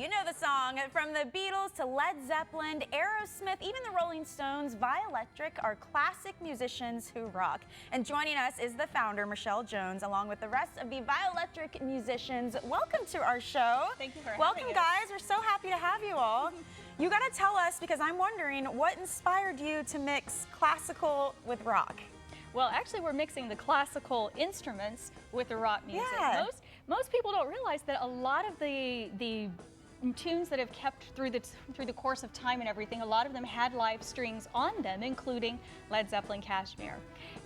You know the song. From the Beatles to Led Zeppelin, Aerosmith, even the Rolling Stones, Violectric are classic musicians who rock. And joining us is the founder, Michelle Jones, along with the rest of the Violectric musicians. Welcome to our show. Thank you for having Welcome, us. guys. We're so happy to have you all. You got to tell us, because I'm wondering, what inspired you to mix classical with rock? Well, actually, we're mixing the classical instruments with the rock music. Yeah. Most people don't realize that a lot of the tunes that have kept through the course of time and everything, a lot of them had live strings on them, including Led Zeppelin Kashmir.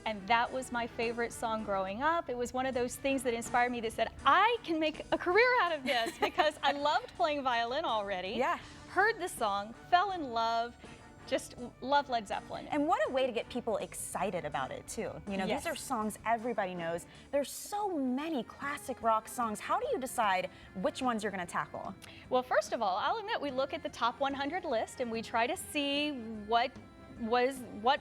And that was my favorite song growing up. It was one of those things that inspired me that said, I can make a career out of this, because I loved playing violin already. Yeah. Heard the song, fell in love, just love Led Zeppelin. And what a way to get people excited about it, too. You know, Yes. These are songs everybody knows. There's so many classic rock songs. How do you decide which ones you're going to tackle? Well, first of all, I'll admit we look at the top 100 list and we try to see what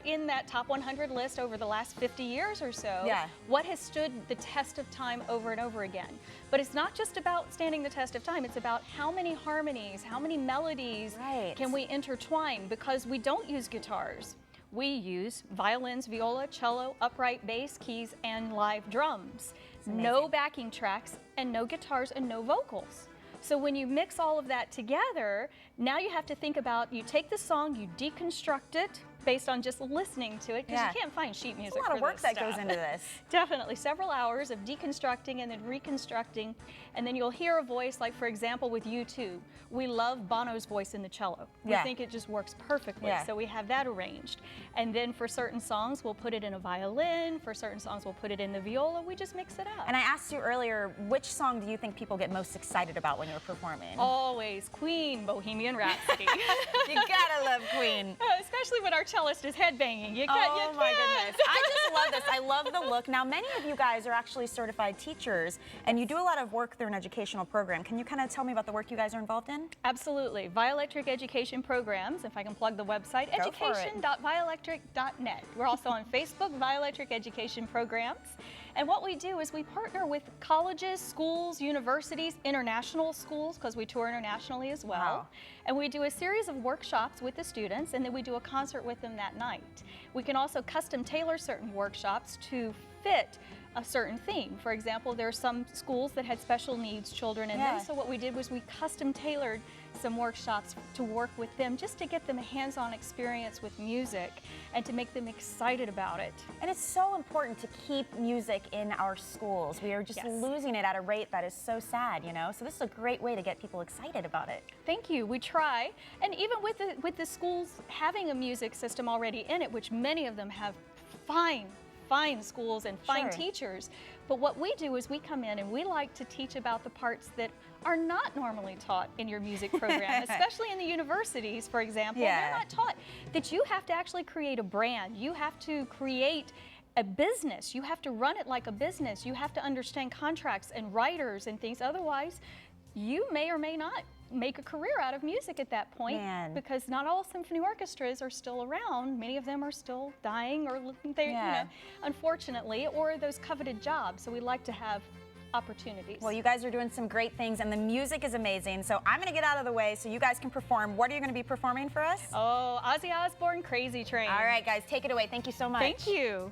in that top 100 list over the last 50 years or so, Yeah. what has stood the test of time over and over again. But it's not just about standing the test of time, it's about how many harmonies, how many melodies Right. can we intertwine, because we don't use guitars. We use violins, viola, cello, upright bass, keys, and live drums. No backing tracks and no guitars and no vocals. So when you mix all of that together, now you have to think about, you take the song, you deconstruct it based on just listening to it, because Yeah. you can't find sheet music. There's a lot of for work this that stuff. goes into this. Definitely, several hours of deconstructing and then reconstructing, and then you'll hear a voice, like for example with U2, we love Bono's voice in the cello. Yeah. We think it just works perfectly, Yeah. so we have that arranged. And then for certain songs, we'll put it in a violin, for certain songs, we'll put it in the viola, we just mix it up. And I asked you earlier, which song do you think people get most excited about when you're performing? Always Queen, Bohemian Rhapsody. You gotta love Queen. Especially when our cellist is headbanging. You Oh my can't. goodness. I just love this. I love the look. Now, many of you guys are actually certified teachers, and you do a lot of work through an educational program. Can you kind of tell me about the work you guys are involved in? Absolutely. Violectric Education Programs, if I can plug the website, Go for it. education.violectric.net. We're also on Facebook, Violectric Education Programs. And what we do is we partner with colleges, schools, universities, international schools, because we tour internationally as well. Wow. And we do a series of workshops with the students, and then we do a concert with them that night. We can also custom tailor certain workshops to fit a certain theme. For example, there are some schools that had special needs children in Yeah. them, so what we did was we custom tailored some workshops to work with them, just to get them a hands-on experience with music and to make them excited about it. And it's so important to keep music in our schools. We are just Yes. losing it at a rate that is so sad, you know? So this is a great way to get people excited about it. Thank you. We try, and even with the schools having a music system already in it, which many of them have fine schools and fine Sure. teachers, but what we do is we come in and we like to teach about the parts that are not normally taught in your music program, especially in the universities, for example. Yeah. They're not taught that you have to actually create a brand. You have to create a business. You have to run it like a business. You have to understand contracts and writers and things. Otherwise, you may or may not make a career out of music at that point, Man. because not all symphony orchestras are still around. Many of them are still dying or they're, Yeah. you know, unfortunately, or those coveted jobs. So we like to have opportunities. Well, you guys are doing some great things, and the music is amazing. So I'm going to get out of the way so you guys can perform. What are you going to be performing for us? Oh, Ozzy Osbourne, Crazy Train. All right, guys, take it away. Thank you so much. Thank you.